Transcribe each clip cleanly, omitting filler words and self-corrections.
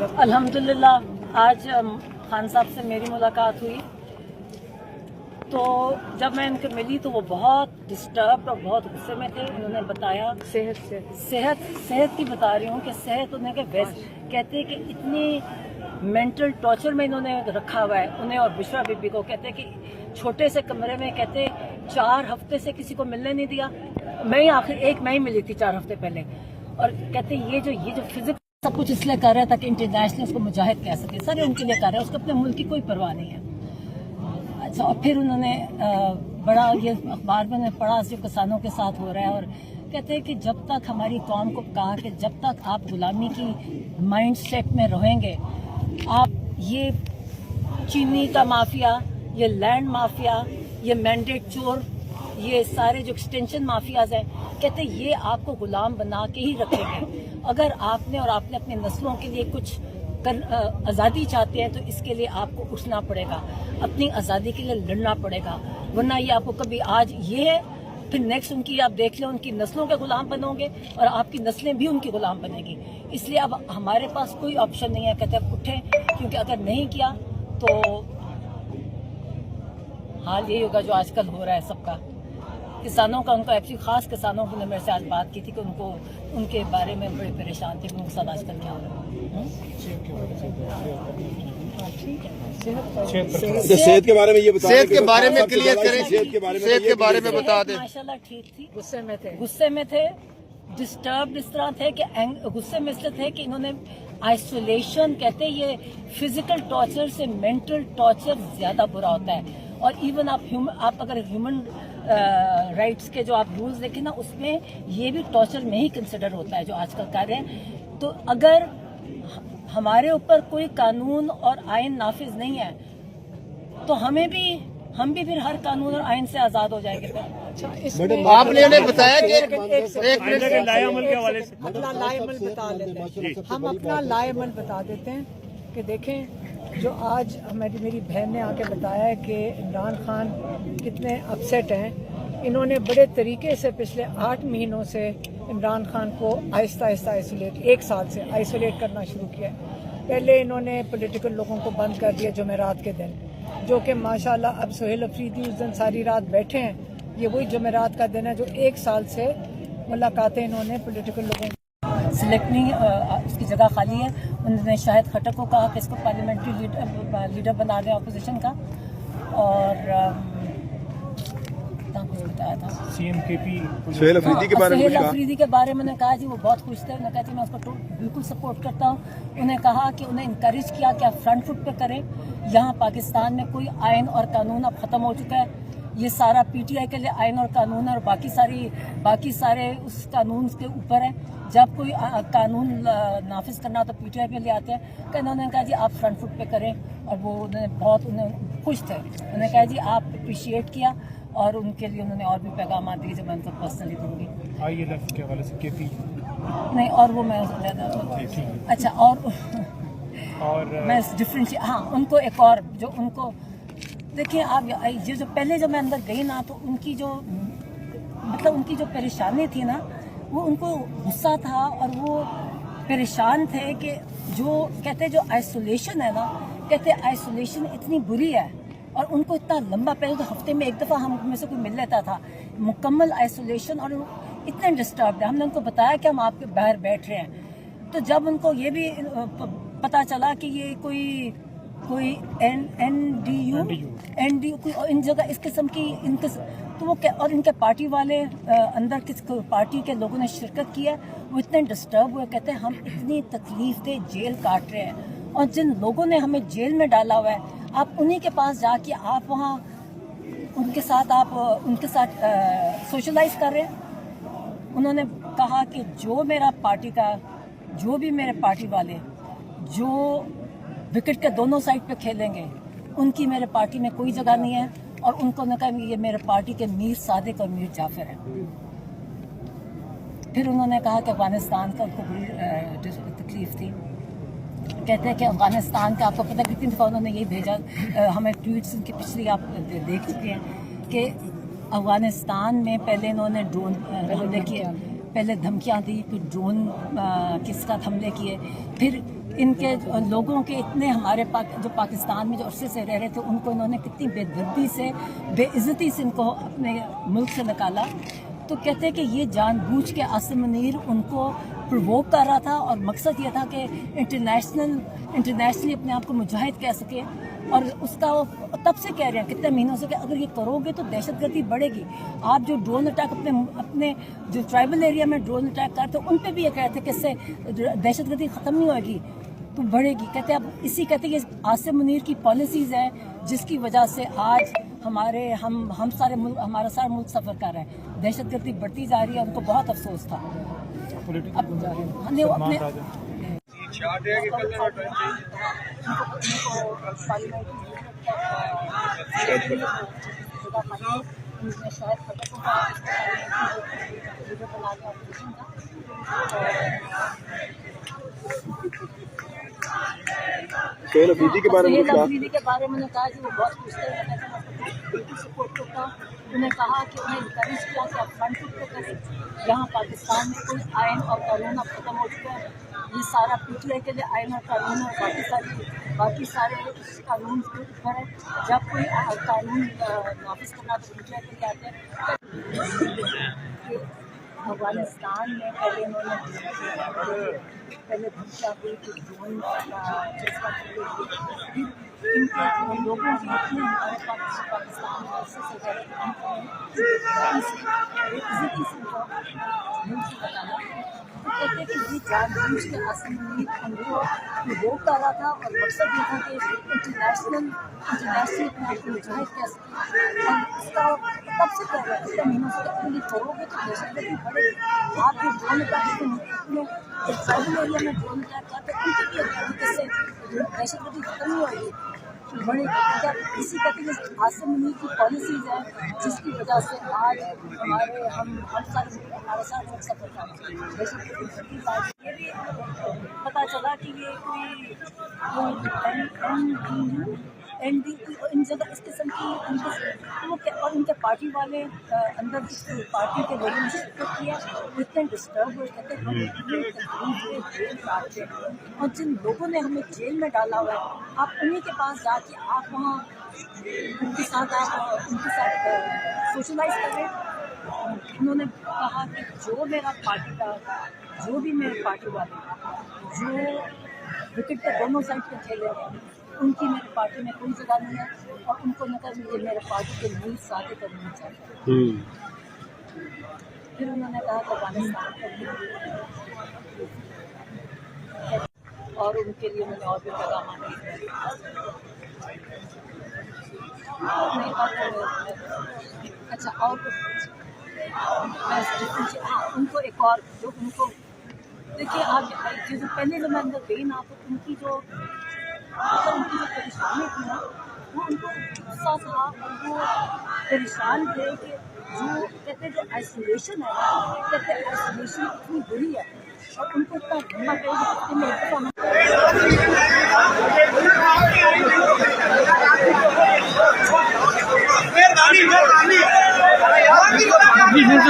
सेहत? अल्हम्दुलिल्लाह आज खान साहब से मेरी मुलाकात हुई तो जब मैं इनके मिली तो वो बहुत डिस्टर्ब और बहुत गुस्से में थे। उन्होंने बताया सेहत की बता रही हूँ कि सेहत उन्हें के बेस्ट कहते हैं कि इतनी मेंटल टॉर्चर में इन्होंने रखा हुआ है उन्हें और बुशरा बीबी को। कहते हैं कि छोटे से कमरे में कहते 4 हफ्ते से किसी को मिलने नहीं दिया। मैं ही आखिर मैं ही मिली थी 4 हफ्ते पहले। और कहते ये जो फिजिक्स सब कुछ इसलिए कर रहा था कि इंटरनेशनल उसको मुजाहिद कह सके। सर उनके लिए कर रहा है, उसको अपने मुल्क की कोई परवाह नहीं है। अच्छा, और फिर उन्होंने बड़ा ये अखबार में पढ़ा जो किसानों के साथ हो रहा है और कहते हैं कि जब तक हमारी कौम को कहा कि जब तक आप गुलामी की माइंड सेट में रहेंगे, आप ये चीनी का माफिया, ये लैंड माफिया, ये मैंडेट चोर, ये सारे जो एक्सटेंशन माफियाज हैं, कहते हैं ये आपको गुलाम बना के ही रखेंगे। अगर आपने और आपने अपनी नस्लों के लिए कुछ आज़ादी चाहते हैं तो इसके लिए आपको उठना पड़ेगा, अपनी आज़ादी के लिए लड़ना पड़ेगा, वरना ये आपको कभी आज ये है फिर नेक्स्ट उनकी आप देख लें उनकी नस्लों के गुलाम बनोगे और आपकी नस्लें भी उनकी गुलाम बनेगी। इसलिए अब हमारे पास कोई ऑप्शन नहीं है, कहते हैं उठें, क्योंकि अगर नहीं किया तो हाल यही होगा जो आजकल हो रहा है सबका। किसानों का उनको एक्चुअली खास किसानों की मेरे से आज बात की थी कि उनको उनके बारे में बड़े परेशान थे कि उनके साथ आजकल क्या हो रहा है। सेहत के बारे में ये बता सेहत के बारे में क्लियर करें, सेहत के बारे में बता दें। माशाल्लाह ठीक थी, गुस्से में थे, डिस्टर्ब इस तरह थे कि गुस्से में इसलिए थे कि इन्होंने आइसोलेशन कहते हैं ये फिजिकल टॉर्चर से मेंटल टॉर्चर ज्यादा बुरा होता है। और इवन आप अगर ह्यूमन राइट्स के जो आप रूल्स देखें ना उसमें ये भी टॉर्चर में ही कंसिडर होता है जो आजकल कर रहे हैं। तो अगर हमारे ऊपर कोई कानून और आइन नाफिज नहीं है तो हम भी फिर हर कानून और आइन से आजाद हो जाएंगे। आपने उन्हें बताया कि एक मिनट लाएअमल के हवाले से अपना लाएअमल बता लेते हैं। हम अपना लाएअमल बता देते हैं कि देखें जो आज मेरी बहन ने आके बताया है कि इमरान खान कितने अपसेट हैं। इन्होंने बड़े तरीके से पिछले 8 महीनों से इमरान खान को आहिस्ता आहिस्ता आइसोलेट 1 साल से आइसोलेट करना शुरू किया। पहले इन्होंने पॉलिटिकल लोगों को बंद कर दिया जुमेरात के दिन, जो कि माशाल्लाह अब सुहेल अफरीदी उस दिन सारी रात बैठे हैं। ये वही जुमेरात का दिन है जो 1 साल से मुलाकातें इन्होंने पॉलिटिकल लोगों सिलेक्ट नहीं, उसकी जगह खाली है। उन्होंने शाहिद खट्टर को कहा कि इसको पार्लियामेंट्री लीडर बना दें अपोजिशन का। और कुछ बताया था सुहेल अफरीदी के बारे में। सुहेल अफरीदी के बारे में उन्होंने कहा जी वो बहुत खुश थे। उन्होंने कहा जी मैं उसको बिल्कुल सपोर्ट करता हूँ। उन्हें कहा कि उन्हें इंकरेज किया कि आप फ्रंट फुट पे करें। यहाँ पाकिस्तान में कोई आइन और कानून अब ख़त्म हो चुका है। ये सारा पीटीआई के लिए आइन और कानून है और बाकी सारे उस कानून के ऊपर है। जब कोई कानून नाफिज करना तो पीटीआई पे ले आते हैं। कि उन्होंने कहा जी आप फ्रंट फुट पे करें और वो उन्हें खुश थे। उन्होंने कहा जी आप अप्रिशिएट किया और उनके लिए उन्होंने और भी पैगाम दिए जो मैं उनको पर्सनली दूंगी। ILF के हवाले से केपी नहीं और वो मैं अच्छा और मैं डिफरेंट हाँ उनको एक और जो उनको देखिए आप ये जो पहले जब मैं अंदर गई ना तो उनकी जो परेशानी थी ना वो उनको गुस्सा था और वो परेशान थे कि जो कहते जो आइसोलेशन है ना, कहते आइसोलेशन इतनी बुरी है और उनको इतना लंबा, पहले तो हफ्ते में 1 दफ़ा हम में से कोई मिल लेता था, मुकम्मल आइसोलेशन और इतने डिस्टर्ब है। हमने उनको बताया कि हम आपके बाहर बैठ रहे हैं। तो जब उनको ये भी पता चला कि ये कोई NDU कोई इन जगह इस किस्म की तो वो और इनके पार्टी वाले अंदर किस पार्टी के लोगों ने शिरकत की है, वो इतने डिस्टर्ब हुए। कहते हैं हम इतनी तकलीफ दे जेल काट रहे हैं और जिन लोगों ने हमें जेल में डाला हुआ है आप उन्हीं के पास जाके आप वहाँ उनके साथ सोशलाइज कर रहे हैं। उन्होंने कहा कि जो भी मेरे पार्टी वाले जो विकेट के दोनों साइड पे खेलेंगे उनकी मेरे पार्टी में कोई जगह नहीं है। और उनको ने कहा ये मेरे पार्टी के मीर सादिक और मीर जाफर हैं। फिर उन्होंने कहा कि अफगानिस्तान का उनको बड़ी तकलीफ थी। कहते हैं कि अफगानिस्तान का आपको पता कितनी दफ़ा उन्होंने यही भेजा, हमें ट्वीट्स उनकी पिछली आप देख चुके हैं कि अफगानिस्तान में पहले इन्होंने ड्रोन हमले किए, पहले धमकियाँ दी, फिर ड्रोन के साथ हमले किए, फिर ان کے لوگوں کے اتنے ہمارے جو پاکستان میں جو عرصے سے رہ رہے تھے ان کو انہوں نے کتنی بے دردی سے بے عزتی سے ان کو اپنے ملک سے نکالا. تو کہتے ہیں کہ یہ جان بوجھ کے عاصم منیر ان کو پرووک کر رہا تھا اور مقصد یہ تھا کہ انٹرنیشنلی اپنے آپ کو مجاہد کہہ سکے. اور اس کا وہ تب سے کہہ رہے ہیں کتنے مہینوں سے کہ اگر یہ کرو گے تو دہشت گردی بڑھے گی. آپ جو ڈرون اٹیک اپنے جو ٹرائبل ایریا میں ڈرون اٹیک کرتے ان پہ بھی یہ کہتے ہیں کہ اس سے دہشت گردی ختم نہیں ہوئے گی تو بڑھے گی. کہتے ہیں کہتے ہیں یہ عاصم منیر کی پالیسیز ہیں جس کی وجہ سے آج ہمارا سارا ملک سفر کر رہا ہے. دہشت گردی بڑھتی جا رہی ہے. ان کو بہت افسوس تھا. سہیل افریدی کے بارے میں میں نے کہا کہ وہ بہت پوچھتے ہیں. سپورٹ کرتا ہوں. انہیں کہا کہ انہیں انکریج کیا کہ آپ فرنٹ فٹ پہ کریں. یہاں پاکستان میں کوئی آئین اور قانون اب ختم ہو چکا ہے. یہ سارا پی ٹی آئی کے لیے آئین اور قانون ہے. باقی سارے قانون کے اوپر ہے. جب کوئی قانون نافذ کرنا تو پی ٹی آئی کے لیے آتے ہیں. افغانستان میں پہلے انہوں نے پہلے دھمکیاں ہوئی کہ ڈرون ان کے لوگوں کی اتنے ہمارے پاکستان میں عرصے سے گئے عزتی سے ملک سے بتانا. تو کہتے ہیں کہ یہ جان بوجھ کے عاصم منیر ان کو پرووک کر رہا تھا اور مقصد یہ تھا کہ انٹرنیشنل اپنے آپ کو مجاہد کہہ سکے. اور اس کا تب سے کہہ رہے ہیں کتنے مہینوں سے اپنے لیے کرو گے تو دہشت گردی بڑھے گی. آپ جو ڈرون اٹیک اپنے ٹرائبل ایریا میں ڈرون اٹیک کرتے ان کے بھی اس سے دہشت گردی ختم نہیں ہوئے گی بڑھے گی. اسی کہتے ہیں عاصم منیر کی پالیسیز ہیں جس کی وجہ سے آج ہمارا سارا ملک سفر کر رہا ہے. دہشت گردی یہ بھی پتہ چلا کہ یہ کوئی ان جگہ اس قسم کی اور ان کے پارٹی والے اندر جس پارٹی کے لوگوں نے شرکت کیا اتنے ڈسٹرب ہوئے. کہتے ہیں جیل ڈالتے ہیں اور جن لوگوں نے ہمیں جیل میں ڈالا ہوا ہے آپ انہیں کے پاس جا کے آپ وہاں ان کے ساتھ سوشلائز کر رہے ہیں. انہوں نے کہا کہ جو میرا پارٹی کا جو بھی میرے پارٹی والے جو وکٹ پہ دونوں سائڈ پہ کھیلے ہیں ان کی میری پارٹی میں کوئی جگہ نہیں ہے. اور ان کو مجھے میرے پارٹی کے لیے ساتھ کرنا چاہیے. پھر انہوں نے کہا کہ افغانستان اور ان کے لیے میں نے اور بھی پیغامات اچھا. اور ان کو ایک اور جو ان کو دیکھیے آپ جو پہلے جو میں اندر گئی نا تو ان کی جو پریشانی تھی نا وہ ان کو غصہ تھا اور وہ پریشان تھے کہ جو کہتے جو آئسولیشن ہے کہتے آئسولیشن اتنی بری ہے اور ان کو اتنا ڈھونڈنا پڑے گا.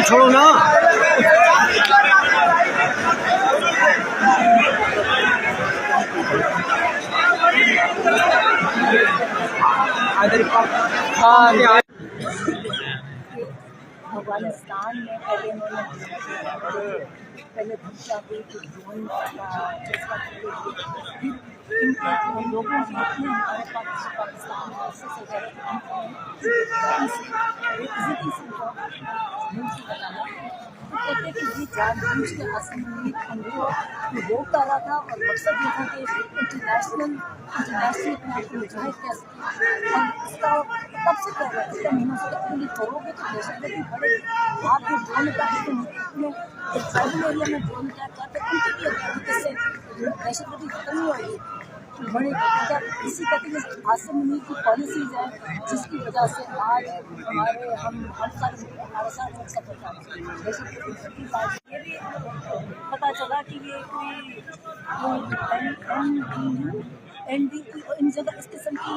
چھوڑو نا افغانستان میں پہلے انہوں نے دھمکیاں ہوئی کہ ڈرون ان کے لوگوں کی اتنے ہمارے پاکستان میں عرصے سے گئے عزتی سے ملک سے بتانا. تو کہتے ہیں کہ یہ جان بوجھ کے عاصم منیر ان کو پرووک کر رہا تھا اور مقصد یہ تھا کہ انٹرنیشنل اپنے آپ کو مجاہد کہہ سکے. اور اس کا تب سے کہہ رہے ہیں کتنے مہینوں سے اپنے لیے کرو گے تو دہشت گردی بڑھے گی. آپ جو ڈرون اٹیک اپنے ٹرائبل ایریا میں ڈرون اٹیک کرتے ان کے بھی اس سے دہشت گردی ختم نہیں ہوئے گی بڑھے گی. اسی کہتے ہیں عاصم منیر کی پالیسیز ہیں جس کی وجہ سے آج ہمارا سارا ملک سفر کر رہا ہے. دہشت گردی یہ بھی پتہ چلا کہ یہ کوئی این ڈی ان جگہ اس قسم کی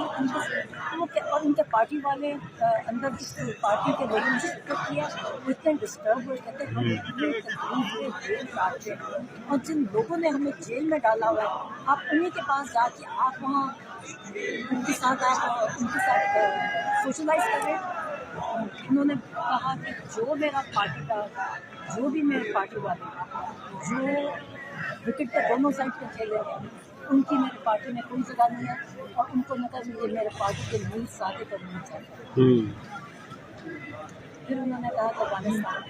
اور ان کے پارٹی والے اندر جس پارٹی کے لوگوں نے شرکت کیا وہ اتنے ڈسٹرب ہوئے کہتے ہم اتنی تکلیف جیل کاٹتے ہیں اور جن لوگوں نے ہمیں جیل میں ڈالا ہوا ہے آپ انہیں کے پاس جا کے آپ وہاں ان کے ساتھ سوشلائز کر رہے ہیں. انہوں نے کہا کہ جو میرا پارٹی کا جو بھی میرے پارٹی والے جو وکٹ پہ دونوں سائڈ پہ کھیلے ہیں ان کی میری پارٹی میں کوئی جگہ نہیں ہے اور ان کو نہ مجھے میرے پارٹی کے ملک ساتھ کرنا چاہیے. پھر انہوں نے کہا کہ افغانستان